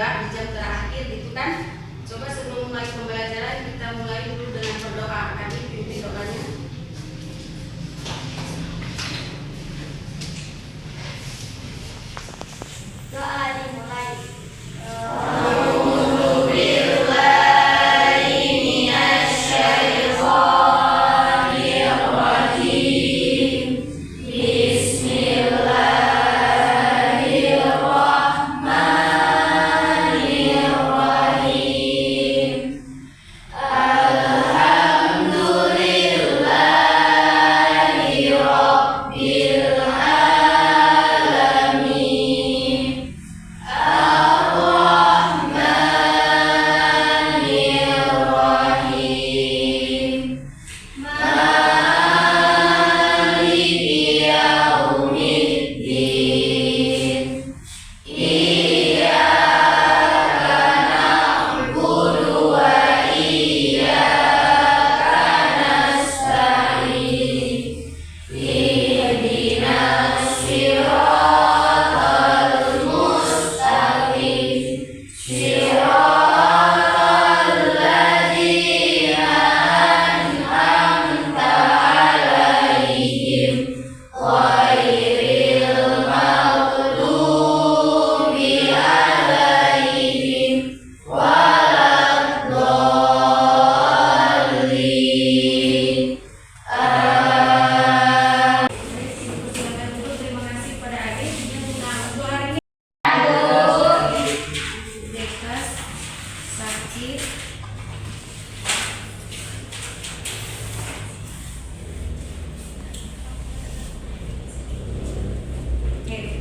juga di jam terakhir gitu kan. Coba sebelum mulai pembelajaran kita mulai dulu dengan berdoa. Kami pimpin doanya. Doa dimulai.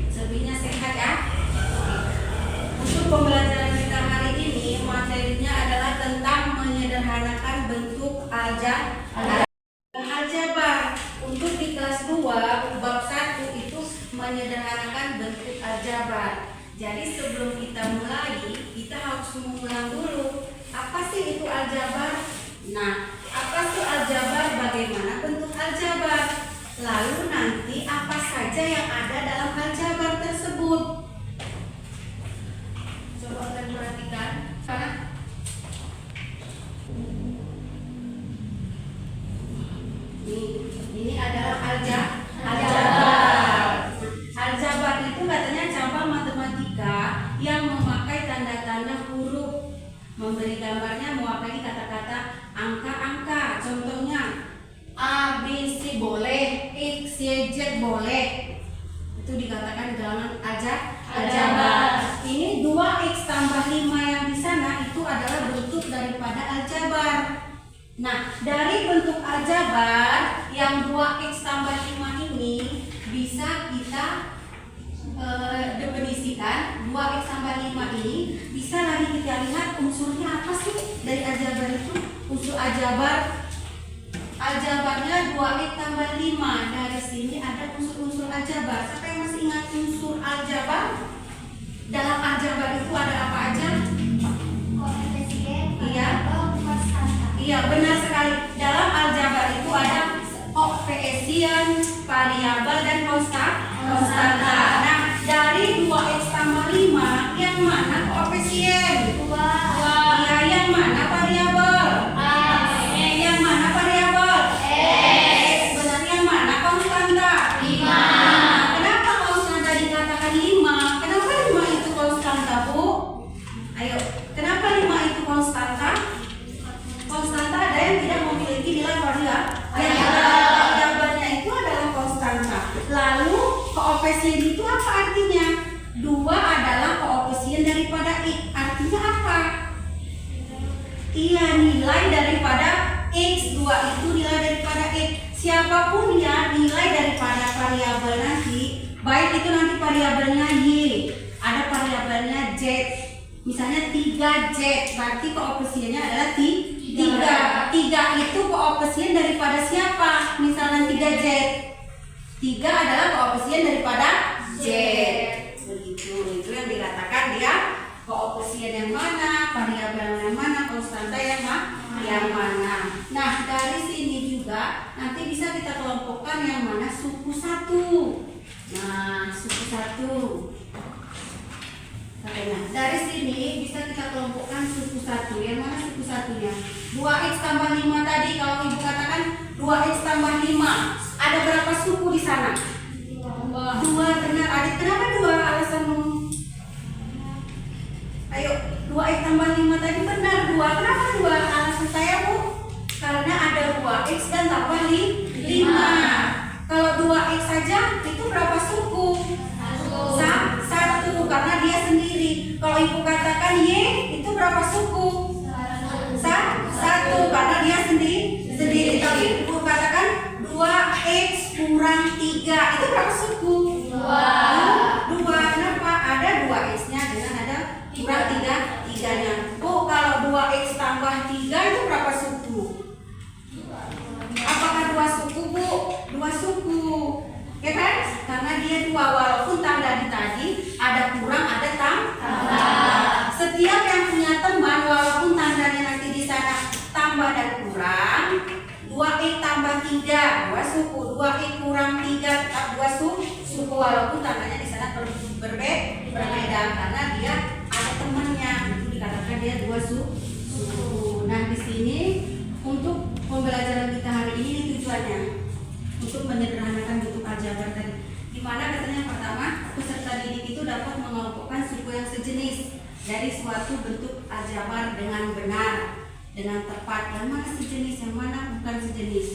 Selebihnya sehat ya. Untuk pembelajaran kita hari ini materinya adalah tentang menyederhanakan bentuk aljabar. Untuk di kelas 2 bab 1 itu menyederhanakan bentuk aljabar. Jadi sebelum kita mulai, kita harus mengulang dulu apa sih itu aljabar. Nah, apa sih aljabar? Bagaimana bentuk aljabar? Lalu nanti apa saja yang ada dalam aljabar tersebut. Coba kalian perhatikan. Ini adalah aljabar. Aljabar itu katanya cabang matematika yang memakai tanda-tanda huruf, memberi gambarnya mewakili kata-kata angka-angka. Contohnya A, B, C boleh, X, Y, Z boleh. Itu dikatakan dalam aljabar. Ini 2x tambah 5 yang di sana itu adalah bentuk daripada aljabar. Nah, dari bentuk aljabar yang 2x tambah 5 ini bisa kita definisikan. 2x tambah 5 ini bisa lagi kita lihat unsurnya apa sih dari aljabar itu. Unsur aljabarnya 2x tambah 5. Dari sini ada unsur-unsur aljabar. Siapa yang masih ingat unsur aljabar? Dalam aljabar itu ada apa aja? Iya, benar sekali. Dalam aljabar itu ada koefisien, variabel, dan konstanta. Nah, dari 2x tambah 5, yang mana koefisien? 2. Iya, yang mana variabel? Yang mana variabel? X. Benar, yang mana konstanta? 5. Nah, kenapa konstanta dikatakan 5? Kenapa 5 itu konstanta, Bu? Ayo, kenapa 5 itu konstanta? Konstanta ada yang tidak memiliki nilai variabel. Variabelnya itu adalah konstanta. Lalu koefisien itu apa artinya? 2 adalah koefisien daripada X. Artinya apa? Iya, nilai daripada X. 2 itu nilai daripada X. Siapapun ya nilai daripada variabel nanti, baik itu nanti variabelnya Y, ada variabelnya Z. Misalnya 3Z, berarti koefisiennya adalah 3. 3 itu koefisien daripada siapa? Misalnya 3Z. 3 adalah koefisien daripada Z. Begitu, itu yang dikatakan dia koefisien yang mana, variabel yang mana, konstanta yang mana. Nah, dari sini juga nanti bisa kita kelompokkan yang mana suku 1. Nah, suku 1. Nah, dari sini bisa kita kelompokkan suku satu. Yang mana suku satunya? 2x tambah 5 tadi kalau ibu katakan 2x tambah 5. Ada berapa suku di sana? 2. Benar. Adik, kenapa 2 alasanmu? Ayo, 2x tambah 5 tadi benar 2. Kenapa 2? Alasan saya, Bu. Karena ada 2x dan tambah 5. Kalau 2x saja itu berapa suku? Satu, karena dia sendiri. Kalau ibu katakan y itu berapa suku? Satu, karena dia sendiri. Kalau ibu katakan 2x kurang 3 itu berapa suku? 2. Kenapa? Ada 2x-nya dengan ada kurang 3-nya. Bu, kalau 2x tambah 3 itu berapa suku? Apakah 2 suku, Bu? 2 suku. Ya kan? Karena dia 2, walaupun tanda di tadi ada kurang, ada tambah. Setiap yang punya teman, walaupun tandanya nanti di sana tambah dan kurang, 2x tambah 3, 2 suku. 2x kurang 3 tetap 2 suku, walaupun tandanya di sana berbeda karena dia ada temannya. Itu dikatakan dia 2 suku. Nah, di sini untuk pembelajaran kita hari ini tujuannya untuk menyederhanakan bentuk aljabar tadi. Di mana katanya pertama, peserta didik itu dapat mengelompokkan suku yang sejenis dari suatu bentuk aljabar dengan benar, dengan tepat. Yang mana sejenis, yang mana bukan sejenis.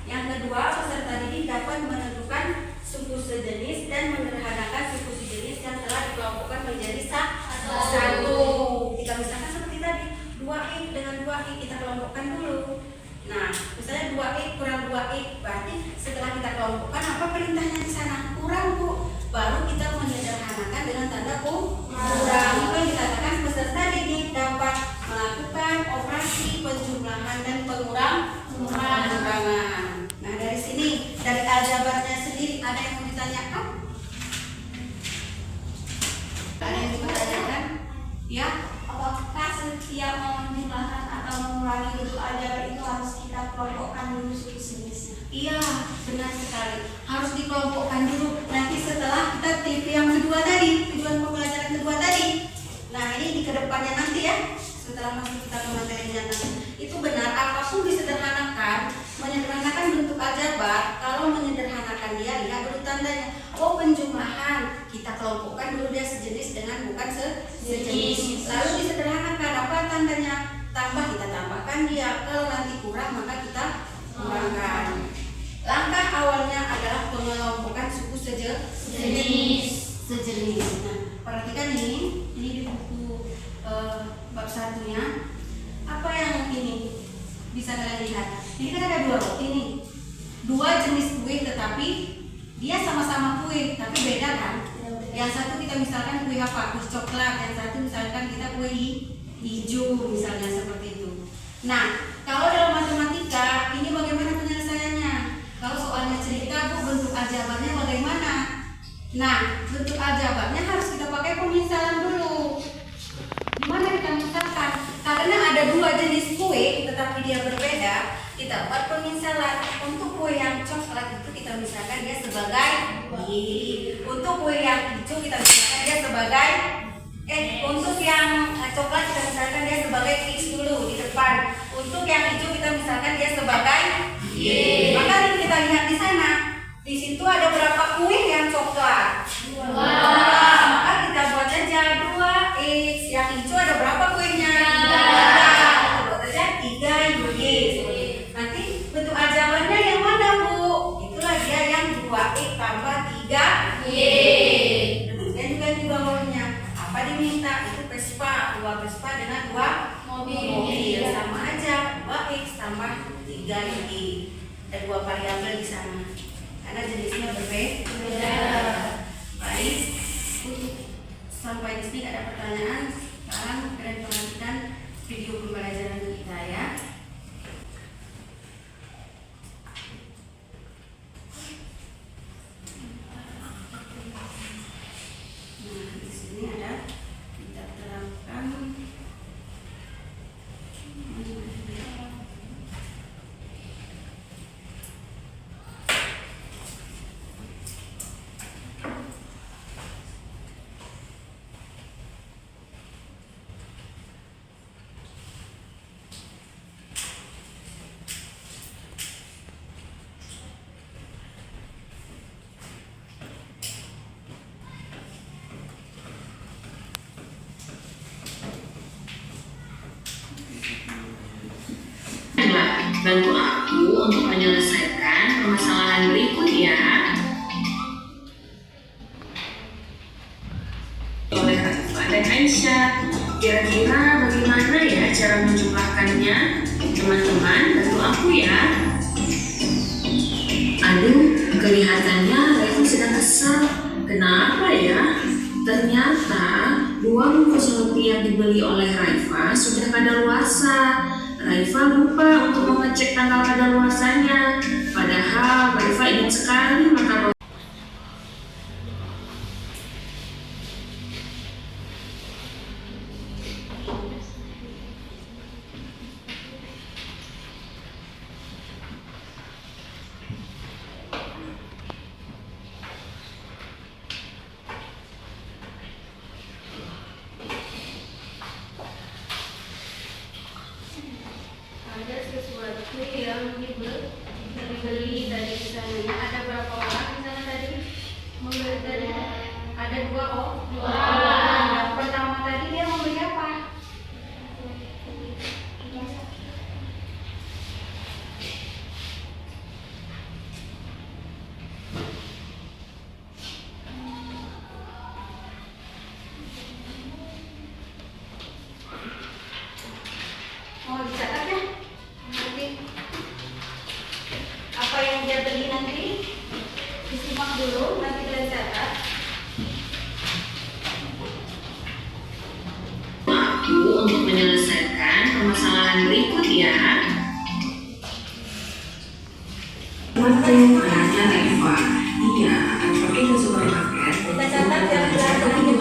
Yang kedua, peserta didik dapat menentukan suku sejenis dan menyederhanakan suku sejenis yang telah dikelompokkan menjadi satu. Kita misalkan seperti tadi, 2x dengan 2x kita kelompokkan dulu. Nah, misalnya 2x kurang 2x, berarti setelah kita kelompokkan apa perintahnya di sana? Kurang, Bu. Baru kita menyederhanakan dengan tanda kurang. Itu yang dikatakan peserta didik dapat melakukan operasi penjumlahan dan pengurangan. Nah, dari sini, dari aljabarnya sendiri ada yang mau ditanyakan? Ada yang mau ditanyakan? Ya? Apakah setiap menjumlahkan atau mengurangi bentuk aljabar itu harus kita kelompokkan dulu suku sejenisnya? Iya, benar sekali. Harus dikelompokkan dulu. Nanti setelah kita TV yang kedua tadi, tujuan pembelajaran kedua tadi. Nah, ini di kedepannya nanti ya. Setelah masuk kita ke materinya nanti. Itu benar, apapun disederhanakan, menyederhanakan bentuk aljabar. Kalau menyederhanakan dia, lihat dulu tandanya. Oh, penjumlahan. Kita kelompokkan dulu dia sejenis dengan bukan sejenis. Lalu disederhanakan, apa tandanya? Tambah, kita tambahkan dia. Kalau nanti kurang, maka kita kurangkan. Langkah awalnya adalah pengelompokan suku sejenis. Nah, perhatikan ini di buku bab 1-nya. Apa yang ini bisa kalian lihat? Ini kan ada 2 roti nih, 2 jenis kue, tetapi dia sama-sama kue, tapi beda kan? Yang satu kita misalkan kue apa? Kue coklat. Yang satu misalkan kita kue hijau, misalnya seperti itu. Nah, kalau dalam matematika ini bagaimana penyelesaiannya? Kalau soalnya cerita, Bu, bentuk aljabarnya bagaimana? Nah, bentuk aljabarnya harus kita pakai peminsalan dulu. Gimana kita misalkan? Karena ada 2 jenis kue, tetapi dia berbeda, kita buat peminsalan. Untuk kue yang coklat itu kita misalkan dia sebagai Y. Untuk kue yang hijau kita misalkan dia sebagai untuk yang coklat kita misalkan dia sebagai X dulu di depan. Untuk yang hijau kita misalkan dia sebagai Y. Maka kita lihat di sana, di situ ada berapa kue yang coklat? 2. Maka kita buat aja 2X. Yang hijau ada berapa kuenya? 3. Buat aja 3Y. Nanti bentuk aljabarnya yang mana, Bu? Itulah dia yang 2X tambah 3Y. Demikian juga di bawahnya. Apa diminta? Itu Vespa. 2 Vespa dengan 2 mobil. Sama aja 2X tambah 3Y. Ada 2 variabel di sana. Karena jenisnya berbeda. Baik. Sampai di sini ada pertanyaan. Sekarang kalian perhatikan video pembelajaran kita ya. Nah, di sini ada kita terapkan. Bantu aku untuk menyelesaikan permasalahan berikut ya. Oleh Raifa dan Aisyah. Kira-kira bagaimana ya cara menjumlahkannya? Teman-teman, bantu aku ya. Aduh, kelihatannya Raifa sedang kesal. Kenapa ya? Ternyata 2 bungkus roti yang dibeli oleh Raifa sudah kadaluarsa. Raifa lupa untuk mengecek tanggal kadaluarsanya. Padahal Raifa ingin sekali makan roti. Ada sesuatu yang dibeli dari sana. Ada berapa orang di sana tadi? Membeli tadi? Ada 2 orang. Yang pertama tadi dia membeli apa? Mau dicatat ya? Nanti apa yang dia beli nanti disimak dulu, nanti kita catat. Aku untuk menyelesaikan permasalahan berikut ya. Waktu anaknya Raifa, dia akan pergi ke supermarket. Kita catat yang belakang ini.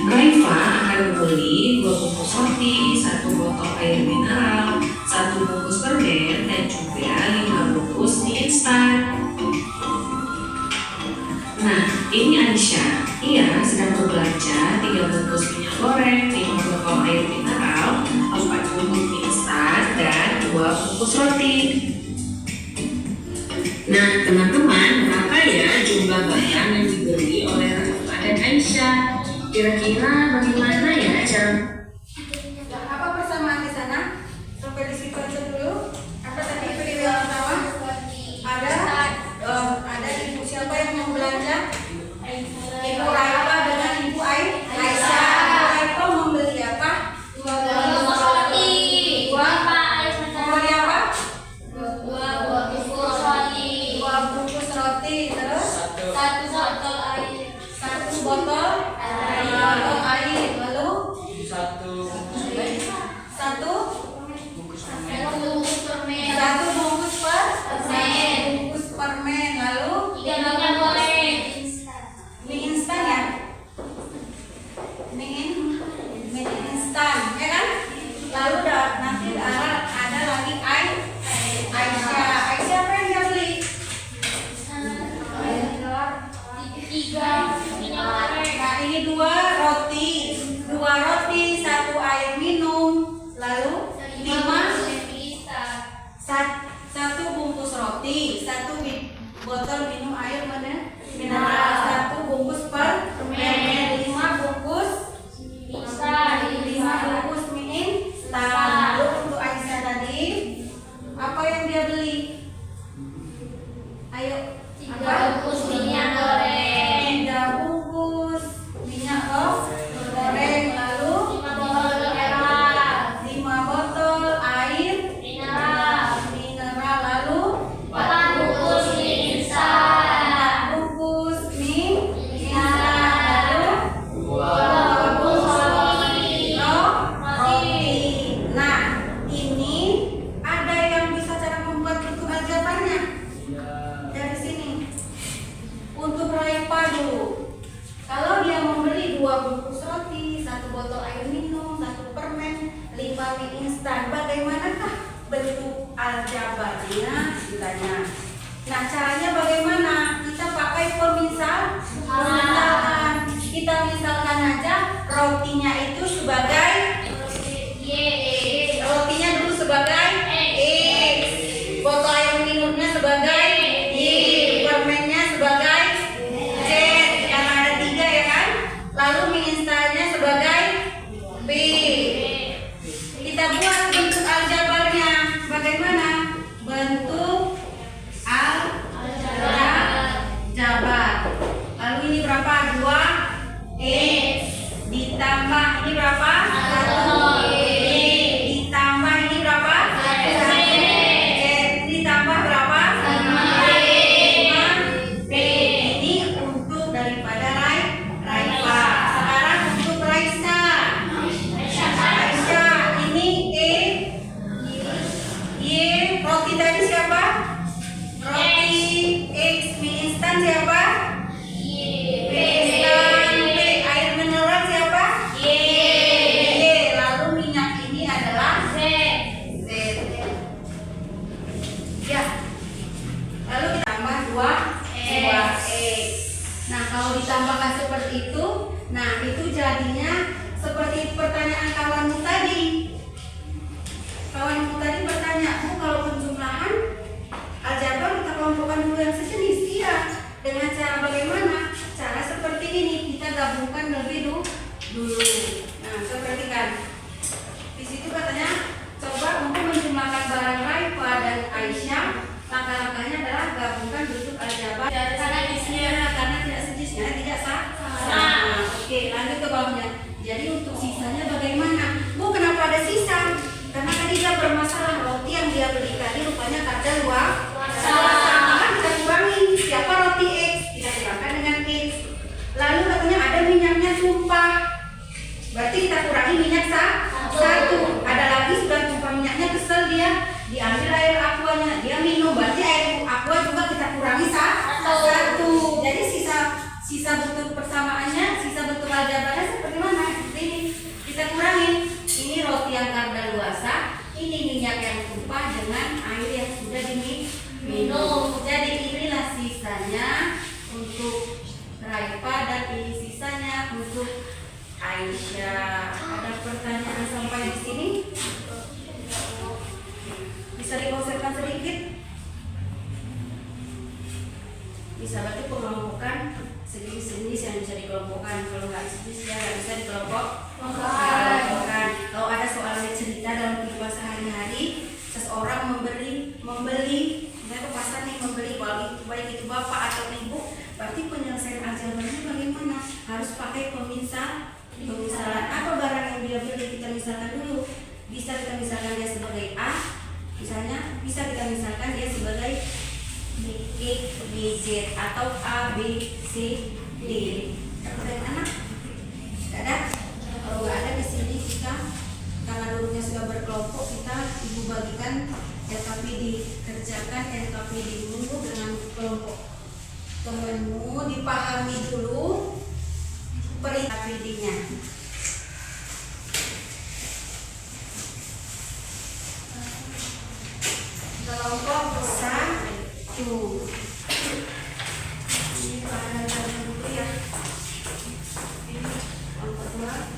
Raifa akan membeli 2 bungkus roti, 1 botol air mineral, 1 bungkus permen, dan juga 5 bungkus mie instan. Nah, ini Aisyah. Ia sedang berbelanja 3 bungkus minyak goreng, 5 botol air mineral, 4 bungkus mie instan, dan 2 bungkus roti. Nah, teman-teman, berapa ya jumlah barang yang dibeli oleh Raifa dan Aisyah? Kira-kira bagaimana ya cara? Apa persamaan di sana? Sampai di situ aja dulu. Apa tadi beli yang pertama? Ada ibu siapa yang mau belanja? Ibu Raifa dengan ibu Aisyah. Ibu Raifa membeli apa? 2 bungkus roti. Membeli apa? 2 bungkus roti. Terus 1 botol air. Lalu 1 bungkus permen. Lalu mie instan ya? Mie instan, ya kan? Lalu nanti ada lagi Aisyah. Aisyah apa yang dia beli? 3. Nah, ini 2 roti, 1 air minum, lalu 1 bungkus roti, 1 botol minum air mineral, 1 bungkus permen, 5 bungkus mie instan. Lalu untuk Aisyah tadi apa yang dia beli? Ayo, 3 bungkus minyak goreng. 3 bungkus minyak goreng. Lalu 5 botol air mineral. Lalu 4 bungkus mie instan. Lalu 2 bungkus roti. Nah, ini ada yang bisa cara membuat bentuk aljabarnya dari sini. Untuk Raifa dulu, kalau dia membeli 2 bungkus roti, 1 botol air minum, 1 permen, 5 mie instan, bagaimanakah bentuk aljabarnya? Ditanya. Nah, caranya bagaimana? Kita pakai pemisahan. Kita misalkan aja rotinya itu sebagai rotinya dulu sebagai X, botol air minumnya sebagai Y, permennya sebagai Z, karena ada 3 ya kan? Lalu mie instannya sebagai B. Kita buat bentuk aljabarnya. ini berapa? 2X. Ditambah ini berapa? 1Y. Ditambah ini berapa? 1Z. Ditambah berapa? 5B. Ini untuk daripada Raifa. Sekarang untuk Raisa. Raisa ini Y. Roti tadi siapa? Roti. X mie instan siapa? Mie instan. B air mineral siapa? Y. Lalu minyak ini adalah Z. Ya. Lalu kita tambah 2X. Nah, kalau ditambahkan seperti itu, nah itu jadinya seperti pertanyaan kawanmu tadi. Kawanmu tadi bertanya, Bu, kalau penjumlahan aljabar kita kelompokkan dulu yang sejenis. Iya. Dengan cara bagaimana? Cara seperti ini, kita gabungkan lebih dulu. Nah, seperti kan. Di situ katanya, coba untuk menjumlahkan barang Raifa dan Aisyah, langkah-langkahnya adalah gabungkan bentuk aljabar. Karena tidak sejenis, tidak sama. Oke, lanjut ke bawahnya. Jadi untuk sisanya bagaimana? Bu, kenapa ada sisa? Karena tadi dia bermasalah roti yang dia beli tadi rupanya kadar maka kita kurangi. Siapa roti X? Kita kurangkan dengan X. Lalu katanya ada minyaknya tumpah. Berarti kita kurangi minyak 1. Ada lagi sudah tumpah minyaknya, kesel dia, diambil air aquanya, dia minum. Berarti air aqua juga kita kurangi 1. Jadi sisa bentuk persamaannya, sisa bentuk aljabarnya seperti mana? Ini kita kurangi. Ini roti yang kadaluarsa, ini minyak yang tumpah dengan air yang sudah diminum. Jadi inilah sisanya untuk Raifa dan ini sisanya untuk Aisyah. Ada pertanyaan sampai di sini? Bisa dikonsepkan sedikit? Bisa, berarti pengelompokan sejenis yang bisa dikelompokkan. Kalau nggak sejenis ya nggak bisa dikelompokkan. Kalau ada soal cerita dalam kehidupan sehari-hari, seseorang membeli, misalnya ke pasar nih membeli, baik itu bapak atau ibu, berarti penyelesaian aljabarnya bagaimana? Harus pakai pemisalan. Apa barang yang dia beli kita misalkan dulu. Bisa kita misalkan dia sebagai A, misalnya bisa kita misalkan dia sebagai B, B, Z atau A, B, C, D. Ada anak? Tidak ada? Kalau nggak ada di sini kita, karena dulunya sudah berkelompok, kita ibu bagikan LKPD, kerjakan LKPD dulu dengan kelompok temanmu, dipahami dulu LKPD-nya. Kelompok besar tuh. Ini paham dulu ya. Ini kelompok 2.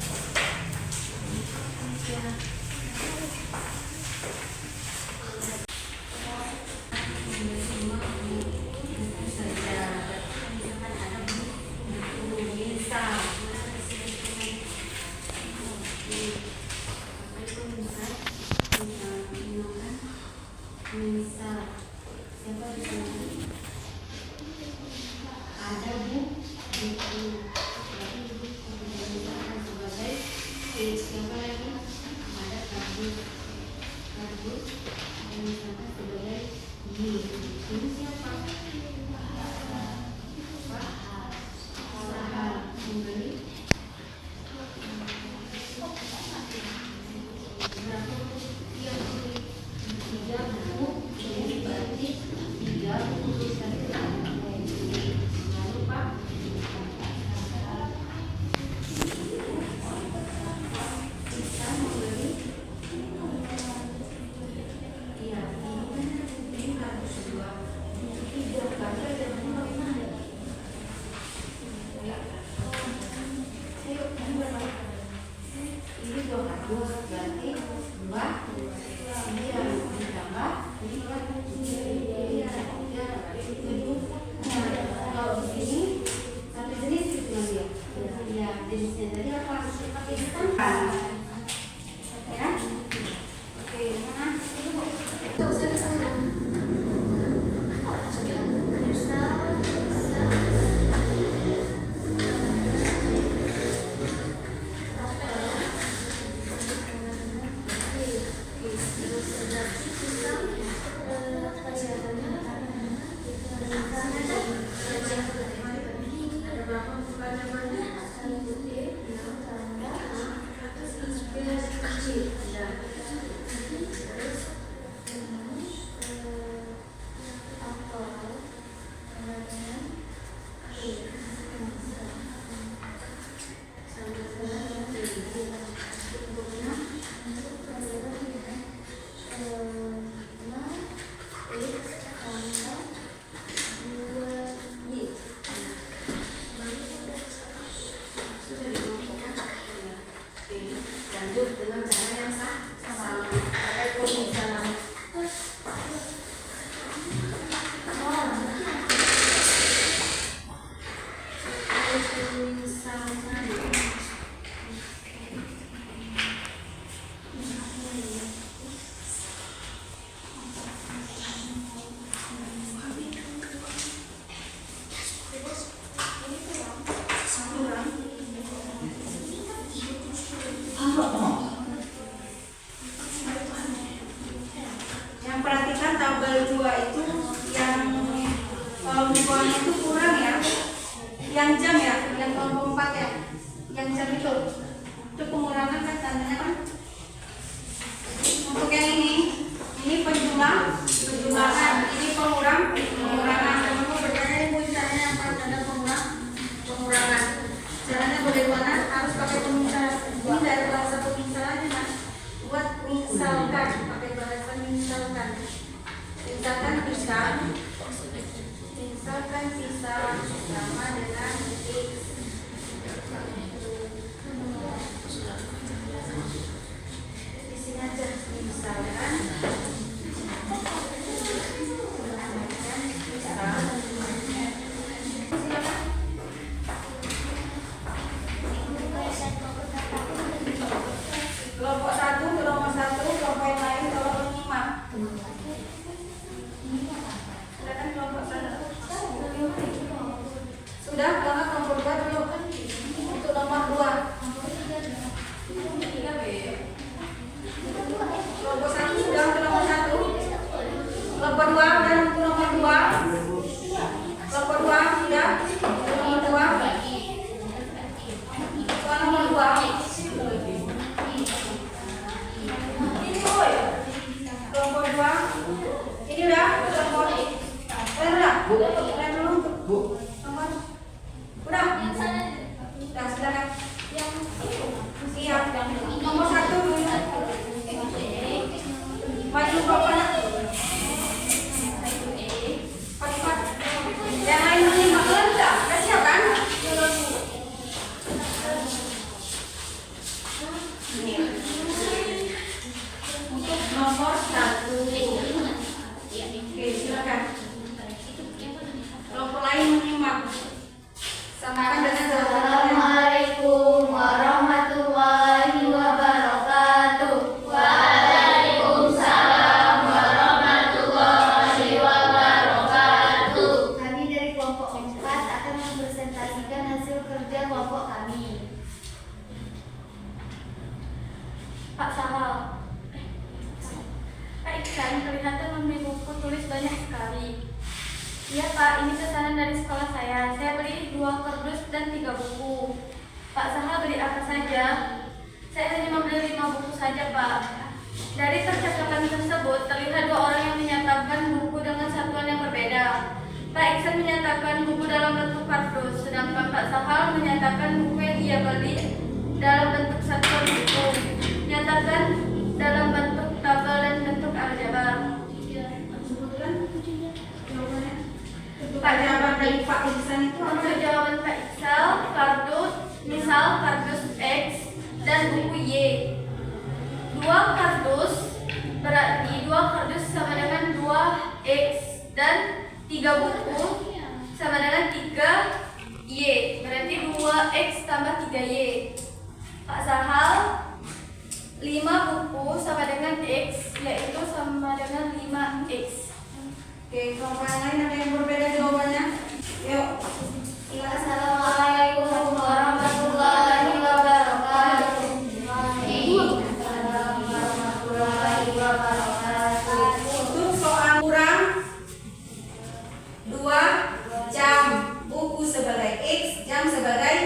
Lanjut dengan cara yang sah, sama pakai pemisahan. Yang perhatikan tabel 2 itu yang bukuannya itu kurang ya. Yang jam ya, yang kelompok 4 ya. Yang jam itu pengurangan kan tandanya kan. Untuk yang ini penjumlahan, ini pengurangan. Kamu bertanya ibu caranya apa ada pengurangan. Caranya bagaimana? Harus pakai pemisahan. Ini dari bahasa pemisahan mas. Buat misalkan, pakai bahasa misalkan. Misalkan pisah sama dengan x. Di sini aja misalkan. Kelompok 1, kelompok 1, kelompok yang lain kelompok 5. Silakan kelompok 1. Sudah, kalau kelompok 2 dulu. Untuk nomor 2. Kelompok 1 sudah untuk nomor 1. Kelompok 2 dan untuk nomor 2. Kelompok 2 sudah untuk nomor 2. Soal nomor 2. Kelompok 2. Ini udah kelompok. Udah dulu. Nomor. Udah. Udah silakan. Iya. Nomor 1 dulu. Maju bapaknya. Cepat. Yang lain menyimak enggak? Udah siap kan? Untuk nomor 1. Oke, silakan. Kelompok lain menyimak. Samakan dengan jawabannya. Assalamualaikum warahmatullahi wabarakatuh. Waalaikumsalam warahmatullahi wabarakatuh. Kami dari kelompok 4 akan mempresentasikan hasil kerja kelompok kami. Pak Sahal. Pak Iksan kelihatan membeli buku tulis banyak sekali. Iya Pak, ini pesanan dari sekolah saya. Saya beli 2 kardus dan 3 buku. Pak Sahal beli apa saja? Saya hanya membeli 5 buku saja Pak. Dari percakapan tersebut terlihat 2 orang yang menyatakan buku dengan satuan yang berbeda. Pak Iksan menyatakan buku dalam bentuk kardus, sedangkan Pak Sahal menyatakan buku yang ia beli dalam bentuk satuan buku. Nyatakan dalam bentuk tabel dan bentuk aljabar. Pak jawaban dari Pak Iksan itu apa? Untuk jawaban Pak Iksal, kardus, misal kardus X dan buku Y. 2 kardus berarti 2 kardus sama dengan 2X dan 3 buku sama dengan 3Y. Berarti 2X tambah 3Y. Pak Sahal, 5 buku sama dengan X, yaitu sama dengan 5X. Oke, kelompok yang lain ada yang berbeda jawabannya? Yuk. Assalamualaikum warahmatullahi wabarakatuh. Untuk soal kurang 2 jam, buku sebagai X, jam sebagai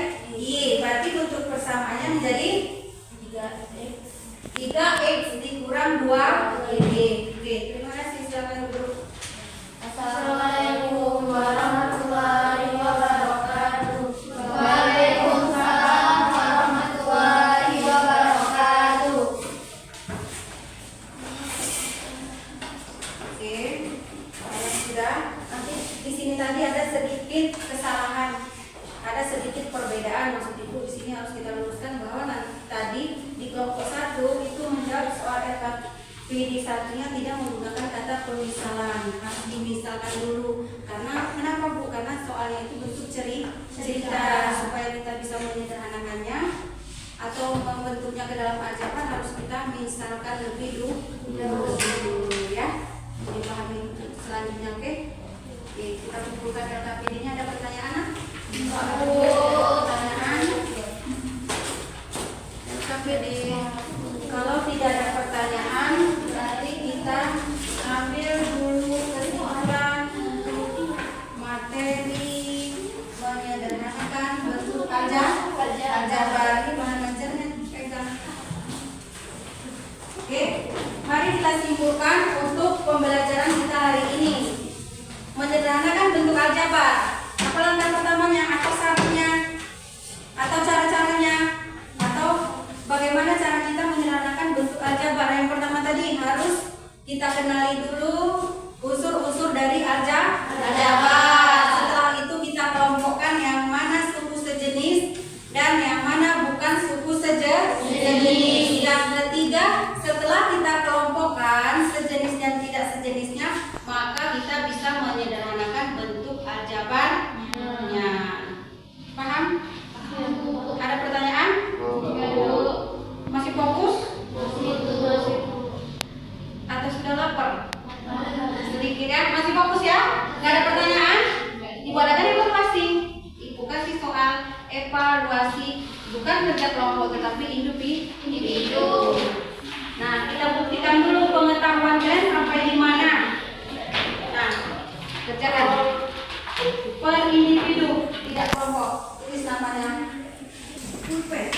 sedikit perbedaan. Maksud ibu di sini harus kita luruskan bahwa tadi di kelompok 1 itu menjawab soal FKPD satunya tidak menggunakan kata pemisalan, harus dimisalkan dulu. Karena kenapa Bu? Karena soalnya itu bentuk cerita supaya kita bisa menyederhanakannya atau membentuknya ke dalam ajaran harus kita misalkan lebih dulu ya. Dipahami selanjutnya, oke? Oke, kita kumpulkan LKPD-nya. Ada pertanyaan? Pertanyaan LKPD. Kalau tidak ada pertanyaan, berarti kita ambil dulu kesimpulan untuk materi menyederhanakan bentuk aljabar. Ini bahan belajarnya pegang. Oke, mari kita simpulkan untuk pembelajaran kita hari ini. Menyederhanakan bentuk aljabar. Apa langkah pertamanya? Apa syaratnya? Atau cara-caranya? Atau bagaimana cara kita menyederhanakan bentuk aljabar? Yang pertama tadi harus kita kenali dulu unsur-unsur dari aljabar. Setelah itu kita kelompokkan yang mana suku sejenis dan yang mana bukan suku sejenis. Yang ketiga, setelah kita kelompokkan sejenis dan tidak sejenisnya, maka kita bisa menyederhanakan bentuk aljabarnya. Paham? Ada pertanyaan? Masih fokus? Atau sudah lapar? Sedikit ya? Masih fokus ya? Gak ada pertanyaan? Ibu adakan evaluasi. Ibu kasih soal evaluasi, bukan kerja kelompok tetapi individu. Nah, kita buktikan dulu pengetahuan kalian sampai di mana. Nah, kerjakan per individu, tidak kelompok. Tulis namanya. Pulpen.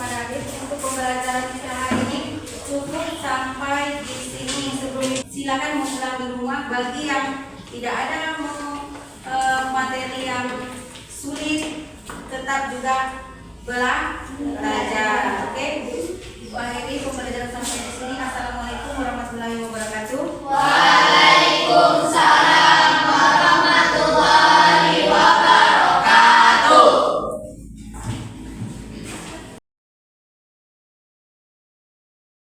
kepada Adit untuk pembelajaran kita hari ini cukup sampai di sini. Sebelum silakan mengulang di rumah. Bagi yang tidak ada materi yang sulit, tetap juga belajar. Oke, Bu akhiri pembelajaran